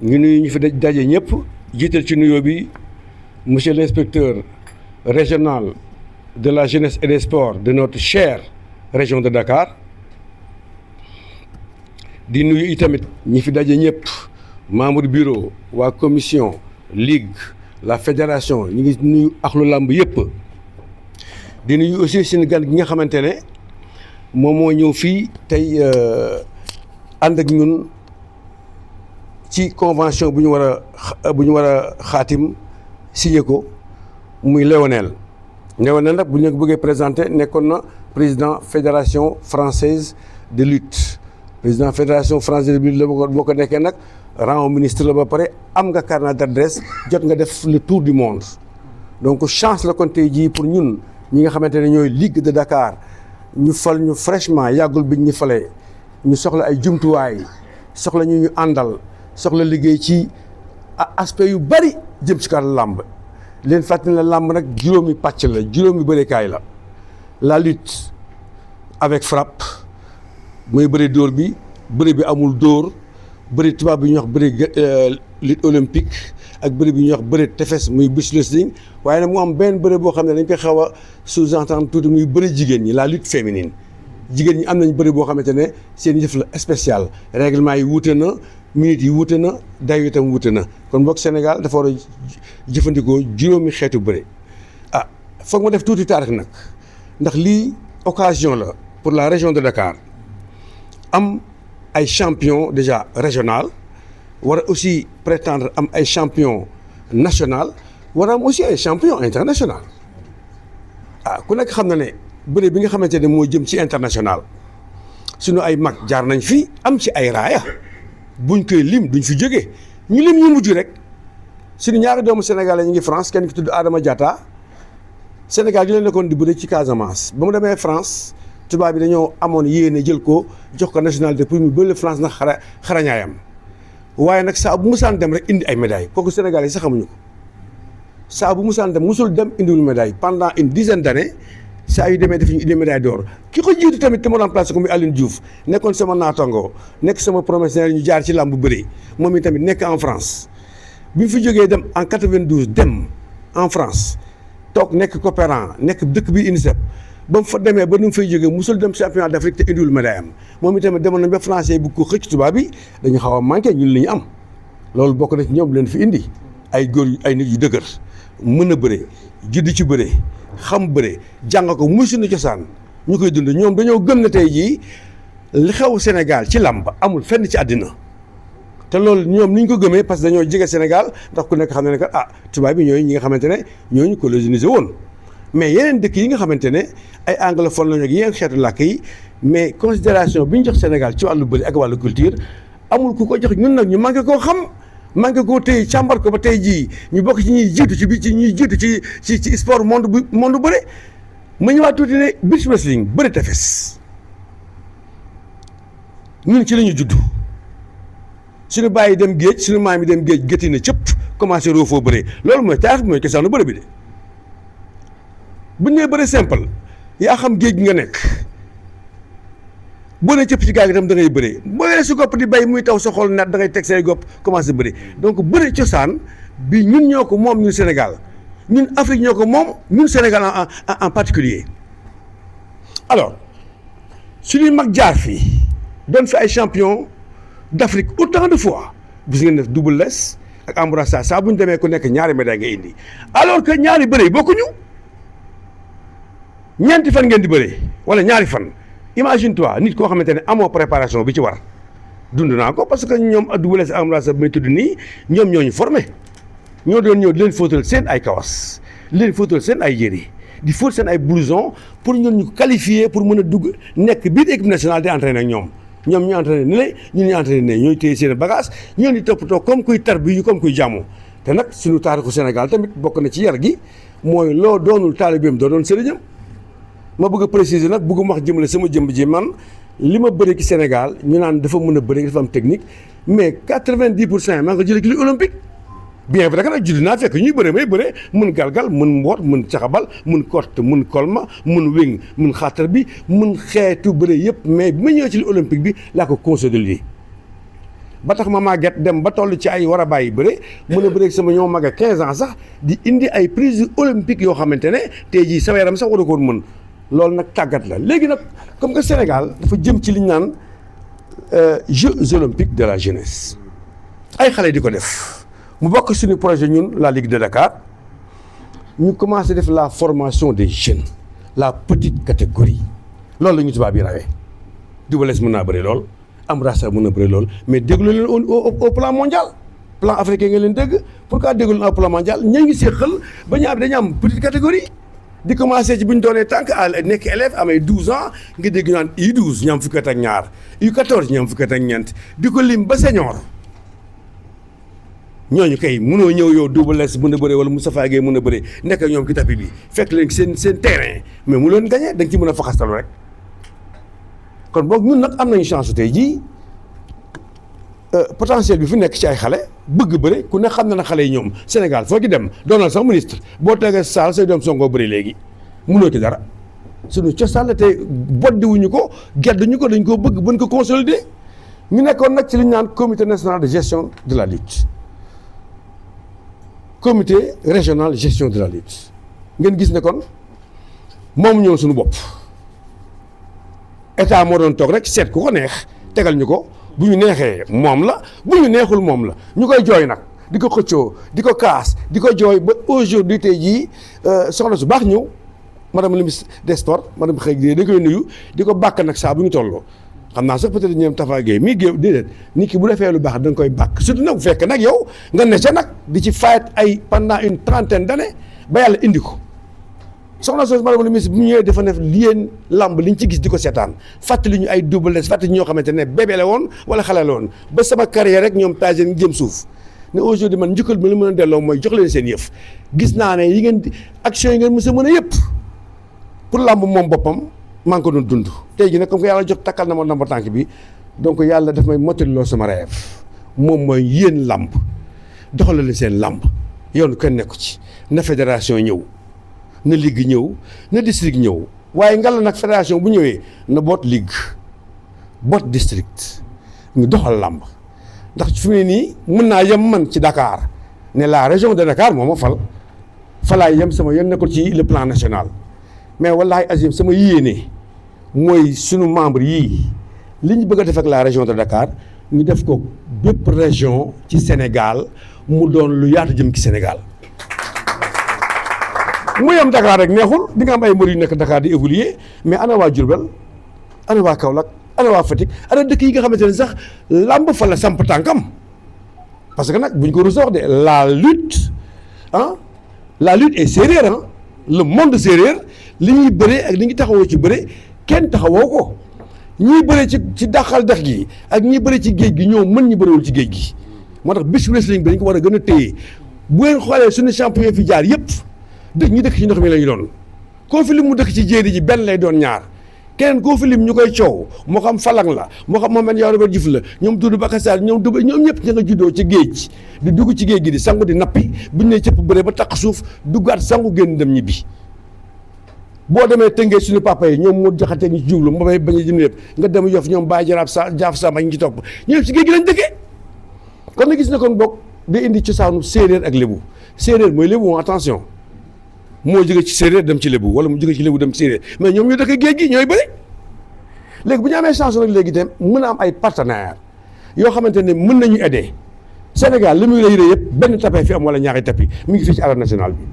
ñu nuyu ñu fi daje ñëpp jiital ci nuyoo bi monsieur l'inspecteur régional de la jeunesse et des sports de notre chère région de Dakar di nuyu itamit ñi fi daje ñëpp membre bureau waa commission ligue la fédération ñu ngi nuyu axlu làmb yëpp di nuyu aussi suñu gan gi nga xamante ne moom moo ñëw fii tey ànd ak ñun ci convention bu ñu war a xaatim signé ko muy Léonel nag bu ñu ko bëggee présenté nekkoon na président fédération française de lutte président fédération française de lutte la boo ko nekkee nag rang ministre la ba pare am nga carnet d'adresse jot nga def le tour du monde donc chance la kon tey jii pour ñun ñi nga xamante ne ñooy Ligue de Dakar ñu fal ñu fraîchement yàggul biñ ñu falee ñu soxla ay jumtuwaay soxla ñu àndal soxla liggéey ci aspect yu bari jëm ci kàddu làmb leen fàttali ne làmb nag juróomi pàcc la juróomi bëreekaay la lutte avec frappe mooy bëri dóor bi bëri bi amul dóor bëri tubaab bi ñuy wax bëri lutte olympique ak bëri bi ñuy wax bëri tefes muy bush wrestling waaye nag mu am benn bëri boo xam ne dañ koy xaw a sous-entendre tuuti muy bëri jigéen ñi la lutte féminine jigéen ñi am nañ bëri boo xamante ne seen yëf la spécial règlement yi wuute na minutes yi wuute na day itam wuute na kon boog Sénégal dafa war a jëfandikoo juróomi xeetu bëri foog ma def tuuti taarix nag ndax lii occasion la pour la région de Dakar am ay champion déjà régional war a aussi prétendre am ay champion national war a am aussi ay champion international ku nekk xam na ne bëri bi nga xamante ne moo jëm ci international suñu ay mag jaar nañ fi am ci ay raaya buñ koy lim duñ fi jógee ñu lim ñu mujj rek suñu ñaari doomu sénégalais ñu ngi France kenn ki tudd Adama Diatta Sénégal gi leen nekkoon di bëri ci Casamance ba mu demee France tubaab bi dañoo amoon yéene jël ko jox ko nationalité pour mu bëri France nag xarañaayam waaye nag saa bu musaan dem rek indi ay médailles kooku Sénégal yi sax xamuñu ko saa bu musaan dem musul dem indiwul médaille pendant une dizaine d'années saa yu demee def ñu indi médaille d'or ki ko jiitu tamit te ma remplacé ko muy Aline Diouf nekkoon sama naataango nekk sama promotionnaire ñu jaar ci làmb bu bëri moom i tamit nekk en France bi mu fi jógee dem en 92 dem en France toog nekk coopérant nekk dëkk bi UNICEF ba mu fa demee ba nu mu fay jógee musul dem championnat d'Afrique te indiwul médaille am moom i tamit demoon nañ ba français bu ko xëcc tubaab bi dañu xaw a manqué ñun li ñu am loolu bokk na ci ñoom leen fi indi ay góor ay nit yu dëgër mën a bëre judd ci bëre xam bëre jàng ko muy suñu cosaan ñu koy dund ñoom dañoo gëm ne tey jii li xew Sénégal ci làmb amul fenn ci àddina te loolu ñoom ni ñu ko gëmee parce que dañoo jege Sénégal ndax ku nekk xam ne que tubaab bi ñooy ñi nga xamante ne ñooñu colonisé woon mais yeneen dëkk yi nga xamante ne ay anglophone lañu ak yeneen xeetu làkk yi mais considération bi ñu jox Sénégal ci wàllu bëri ak wàllu culture amul ku ko jox ñun nag ñu manqué koo xam manqué koo tey càmbar ko ba tey jii ñu bokk ci ñuy jiitu ci bi ci ñuy jiitu ci sport monde bëre ma ñëwaat tuuti ne beach wrestling bëri tefes ñun ci la ñu judd suñu bàyyi dem géej suñu maam yi dem géej gétti na cëpp commencé roofoo bëre loolu mooy taarix bi mooy cosaanu bëre bi de buñ nee bëre simple yaa xam géej gi nga nekk boo nee cëpp ci gaal gi tam da ngay bëre boo nee si gopp di bay muy taw sa xol nat da ngay teg say gopp commencé bëre donc bëre cosaan bi ñun ñoo ko moom ñun Sénégal ñun Afrique ñoo ko moom ñun Sénégal en particulier alors suñuy mag jaar fii doon fi ay champion d'Afrique autant de fois gis ngeen def Double Less ak Ambroise Sarr saa bu ñu demee ku nekk ñaari médaille nga indi alors que ñaari bëre yi bokkuñu ñeenti fan ngeen di bëre wala ñaari fan imagine toi nit koo xamante ne amoo préparation bi ci war dund naa ko parce que ñoom Double Less ak Ambroise Sarr bi may tudd nii ñoom ñoo ñu formé ñoo doon ñëw di leen fóotal seen ay kawas di leen fóotal seen ay yére di fóot seen ay blouson pour ñun ñu qualifier pour mën a dugg nekk biir équipe nationale di entraîner ak ñoom ñu entraîné ni lay ñun ñu entraîné ñooy téye seen bagage ñoo di toppatoo comme kuy tar bi comme kuy jàmmu te nag suñu taarixu Sénégal tamit bokk na ci yar gi mooy loo doonul taalibeem doo doon sëriñam ma bëgg a préciser nag bëgg wax jëmale sama jëmb ji man li ma bëri ci Sénégal ñu naan dafa mën a bëri dafa am technique mais 90% maa ngi ko jëlee ci li olympique bien vrai que nag judd naa fekk ñuy bëre may bëre mun galgal mun mboot mun caxabal mun kort mun kolma mun wéng mun xaatar bi mun xeetu bëre yëpp mais bi ma ñëwee ci li olympique bi laa ko consolidé ba tax ma màgget dem ba toll ci ay war a bàyyi bëre mën a bëre sama ñoo mag a 15 ans sax di indi ay prises olympiques yoo xamante ne tey jii sama yaram sax war a ko mën loolu nag tàggat la léegi nag comme que Sénégal dafa jëm ci li ñu naan Jeux olympiques de la jeunesse ay xale di ko def mu bokk suñu projet ñun la Ligue de Dakar ñu commencé def la formation des jeunes la petite catégorie loolu la ñu tubaab yi rawee Double Less mën naa bëri lool am rasa mën na bëri lool mais déglu leen au plan mondial plan africain nga leen dégg pourquoi déglu leen au plan mondial ña ngi seqal ba ñu am dañu am petite catégorie di commencé ci bu ñu doonee tànk à nekk élève amay 12 ans nga dégg ñu naan U12 ñu am fukki at ak ñaar U14 ñu am fukki at ak ñeent di ko lim ba senior ñooñu kay mënoo ñëw yow Double Less mën a bëre wala Moustapha Gueye mën a bëre nekk ñoom ci tapis bi fekk leen seen terrain mais mu leen gagné da nga ci mën a faxastalu rek kon boog ñun nag am nañu chance tey jii potentiel bi fi nekk ci ay xale bëgg bëre ku ne xam na ne xale yi ñoom Sénégal foo ci dem doonal sax ministre boo tegee saal say doom songoo bëri léegi mënoo ci dara suñu cosaan la te boddiwuñu ko gedduñu ko dañ koo bëgg bën ko consolider ñu nekkoon nag ci li ñu naan comité national de gestion de la lutte comité régional gestion de la lutte ngeen gis ne kon moom ñëw suñu bopp état moo doon toog rek seet ku ko neex tegal ñu ko bu ñu neexee moom la bu ñu neexul moom la ñu koy jooy nag di ko xëccoo di ko kaas di ko jooy ba aujourd'hui tey jii soxna su baax ñëw madame la ministre des sports madame Xëy Guèye da koy nuyu di ko bàkk nag saa bu ñu tolloo xam naa sax peut-être ñoom Tafa Gueye mii géew déedéet nit ki bu defee lu baax da nga koy bàkk surtout nag bu fekk nag yow nga ne ca nag di ci fayet ay pendant une trentaine d'années ba yàlla indi ko soxna soosu madame la ministre bu ñëwee dafa def liyeen lamb liñ ci gis di ko seetaan fàttali ñu ay Double Less fàttali ñoo xamante ne bébé la woon wala xale la woon ba sama carrière rek ñoom Tyson ngi jëm suuf ne aujourd'hui man njukkal bi la mën a delloo mooy jox leen seen yëf gis naa ne yi ngeen action yi ngeen mës a mën a yëpp pour lamb moom boppam maa ngi ko doon dund tey jii nag comme que yàlla jox takkal na ma ndomba tànk bi donc yàlla daf may mottali loo sama rêve moom mooy yéen lamb doxalal leen seen lamb yoonu kenn nekku ci na fédération ñëw na ligue ñëw na district ñëw waaye ngalla nag fédération bu ñëwee na boot ligue boot district ñu doxal làmb ndax fi mu ne nii mën naa yem man ci Dakar ne la région de Dakar moo ma falaay yem sama yoon nekkul ci le plan national mais wallahi azim sama yéene mooy sunu membre yii li ñu bëgg a def ak la région de Dakar ñu def ko bépp région ci Sénégal mu doon lu yaatu jëm ci Sénégal mu yem Dakar rek neexul di nga am ay mbër yu nekk Dakar di évoluer mais ana waa Diourbel ana waa Kaolack ana waa Fatick ana dëkk yi nga xamante ne sax làmb fa la samp tànkam parce que nag buñ ko rusoox de la lutte est séeréer le monde séeréer li ñuy bëree ak li ñuy taxawoo ci bëre kenn taxawoo ko ñiy bëre ci dàqal dex gi ak ñiy bëre ci géej gi ñoo mën ñi bëriwul ci géej gi moo tax bis wrestling bi dañ ko war a gën a téye bu ngeen xoolee suñu champion fi jaar yëpp ñi dëkk ci ndox mi la ñu doon koo fi lim mu dëkk ci jéeri ji benn lay doon ñaar keneen koo fi lim ñu koy coow moo xam Falang la moo xam Mohamed Yoro Robert Diouf la ñoom Doudou Bakassar ñoom ñëpp ña nga juddoo ci géej di dugg ci géej gi di sangu di nappi buñ ne cëpp bëre ba taq suuf duggaat sangu génn dem ñibbi boo demee tëngee suñu papa yi ñoom moo jaxatee ñu ci jublu ma bay bañ a jëm lépp nga dem Yoff ñoom Baye Jaraaf Jaaf Samba ñu ci topp ñëpp ci géej gi lañ dëkkee kon na gis na kon bokk day indi cosaanu séeréer ak lébu séeréer mooy lébu attention moo jóge ci séeréer dem ci lébu wala mu jóge ci lébu dem ci séeréer mais ñoom ñoo dëkk géej gi ñooy bëri léegi bu ñu amee chance nag léegi itam mën a am ay partenaires yoo xamante ne mën nañu aider Sénégal li muy rëy rëy yëpp benn tapis fi am wala ñaari tapis mi ngi fii ci arène nationale bi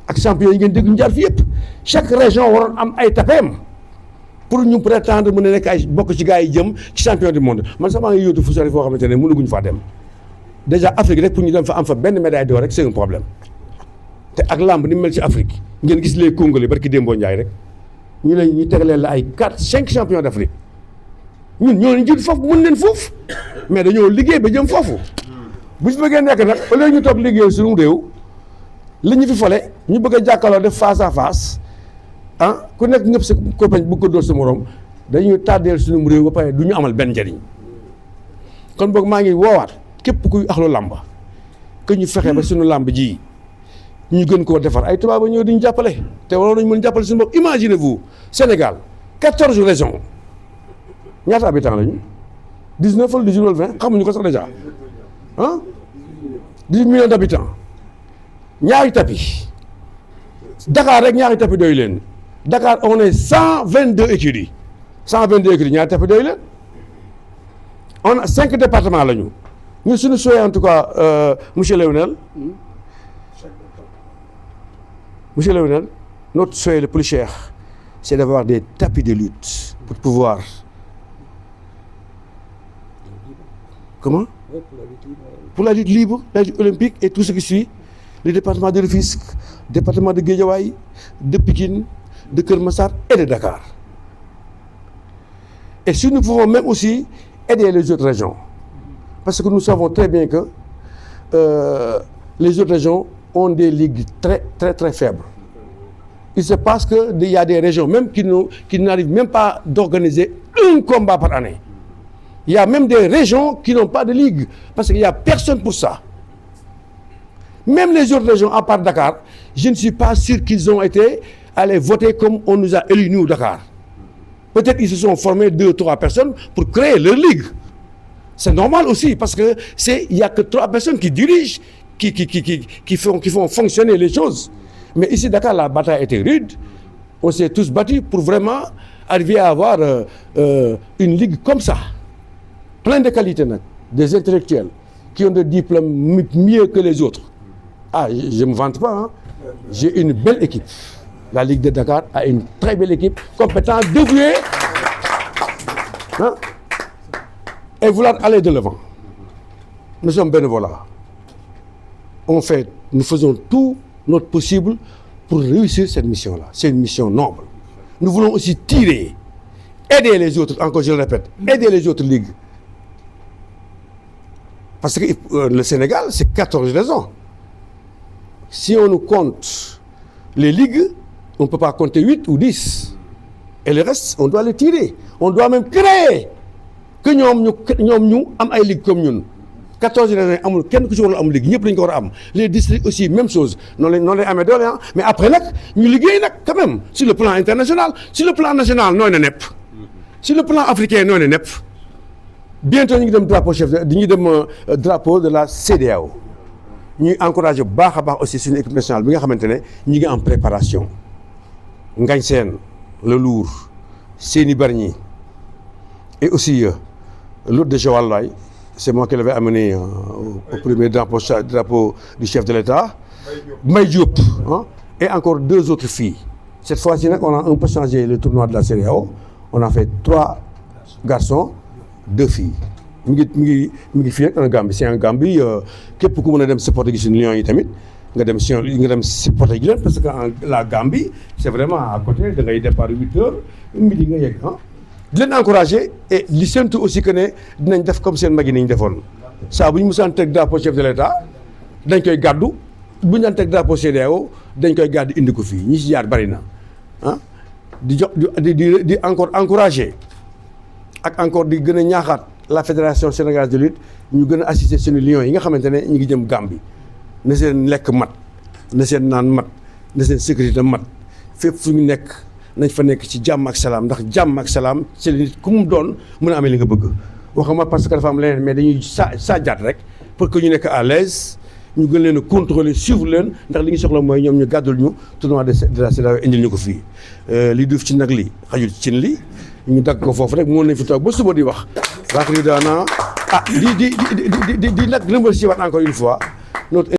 ak champion yi ngeen dégg ñu jaar fi yëpp chaque région waroon am ay tapis pour ñu prétendre mën a nekk ay bokk ci gars yi jëm ci champion du monde man sax maa ngi yóotu fu sori foo xamante ne mënaguñ faa dem déjà Afrique rek pour ñu dem fa am fa benn médaille d'or rek c'est un problème te ak lamb ni mu mel ci Afrique ngeen gis les Congolais barki Dembo Ndiaye rek ñu ne ñu tegaleel la ay 4-5 champions d'Afrique ñun ñoo leen jiitu foofu mën leen foofu mais dañoo liggéey ba jëm foofu bu ñu bëggee nekk nag au lieu ñu toog liggéey suñu réew li ñu fi fole ñu bëgg a jàkkaarloo def face à face ku nekk ñëpp sa copain bëgg ko dóor sa morom dañuy tàddeel suñu réew ba pare du ñu amal benn njariñ kon boog maa ngi woowaat képp kuy axlu làmba que ñu fexe ba suñu làmb ji ñu gën koo defar ay tubaab ñëw di ñu jàppale te waroon nañu mën jàppale suñu bopp imaginez-vous Sénégal 14 régions ñaata habitants lañu 19 wala 18 wala 20 xamuñu ko sax déjà ah 18 millions d'habitants ñaari tapis Dakar rek ñaari tapis doy leen Dakar on est 122 écuries 122 écuries ñaari tapis doy leen on a 5 départements la ñu ñun suñu souhait en tout cas monsieur Léonel notre souhait le plus cher c'est d'avoir des tapis de lutte pour pouvoir comment pour la lutte libre, la lutte olympique et tout ce qui suit, le département de Rufisque, département de Guédiawaye, de Pikine, de Keur Massar et de Dakar. Et si nous pouvons même aussi aider les autres régions, parce que nous savons très bien que les autres régions ont des ligues très très très faibles. Il se passe qu'il y a des régions même qui n'arrivent même pas d'organiser un combat par année. Il y a même des régions qui n'ont pas de ligue parce qu'il n'y a personne pour ça. Même les autres régions, à part Dakar, je ne suis pas sûr qu'ils ont été allés voter comme on nous a élus, nous, Dakar. Peut-être qu'ils se sont formés 2 ou 3 personnes pour créer leur ligue. C'est normal aussi parce que il n'y a que 3 personnes qui dirigent, qui font fonctionner les choses. Mais ici, Dakar, la bataille était rude. On s'est tous battus pour vraiment arriver à avoir une ligue comme ça. Plein de qualités, des intellectuels qui ont des diplômes mieux que les autres. Ah, je ne me vante pas, hein. J'ai une belle équipe. La Ligue de Dakar a une très belle équipe, compétente, dévouée, hein, et vouloir aller de l'avant. Nous sommes bénévolats. Nous faisons tout notre possible pour réussir cette mission-là. C'est une mission noble. Nous voulons aussi tirer, aider les autres, encore je le répète, aider les autres ligues. Parce que le Sénégal, c'est 14 régions. Si on nous compte les ligues, on ne peut pas compter 8 ou 10. Et le reste, on doit les tirer. On doit même créer que nous avons une ligue comme nous. 14 régions, amul kenn ku ci warul am ligue ñëpp lañ ko war a am. Les districts aussi même chose noonu lay amee doole mais après nag ñu liggéey nag quand même sur le plan international sur le plan national nooy na nepp sur le plan africain nooy na nepp. Bientôt ñu ngi dem drapeau de la CEDEAO ñuy encouragé bu baax a baax aussi suñu équipe nationale bi nga xamante ne ñu ngi en préparation Ngagne Sène le lourd Séni Bargny et aussi l'autre de Joal c'est moi qui l'avais amené au premier drapeau du chef de l'État May Diop et encore 2 autres filles. Cette fois-ci nag on a un peu changé le tournoi de la CEDEAO on a fait 3 garçons 2 filles mi ngi fii rek en Gambie c'est en Gambie képp ku mën a dem supporter gi suñu Lions yi tamit nga dem supporter gi leen parce que la Gambie c'est vraiment à côté da ngay départ 8 heures midi nga yegg di leen encourager et li séntu aussi que ne dinañ def comme seen mag yi ni ñu defoon saa bu ñu musaan teg drapeau chef de l'État dañ koy gàddu bu ñu daan teg drapeau CEDEAO dañ koy gàddu indi ko fii ñi ci jaar bari na di encore encourager ak encore di gën a ñaaxaat la fédération sénégalaise de lutte ñu gën a assister suñu Lions yi nga xamante ne ñu ngi jëm Gambie na seen lekk mat na seen naan mat na seen sécurité mat fépp fu ñu nekk nañ fa nekk ci jàmm ak salaam ndax jàmm ak salaam c'est nit ku mu doon mën a amee li nga bëgg waxuma parce que dafa am leneen mais dañuy saajaat rek pour que ñu nekk à l'aise ñu gën leen a contrôler suivre leen ndax li ñu soxla mooy ñoom ñu gàddul ñu tournoi de la CEDEAO indil ñu ko fii li duuf ci nag li xajul ci cin li ñu dagg ko foofu rek moo nañ fi toog ba suba di wax raatri daana di nag remercier waat encore une fois notre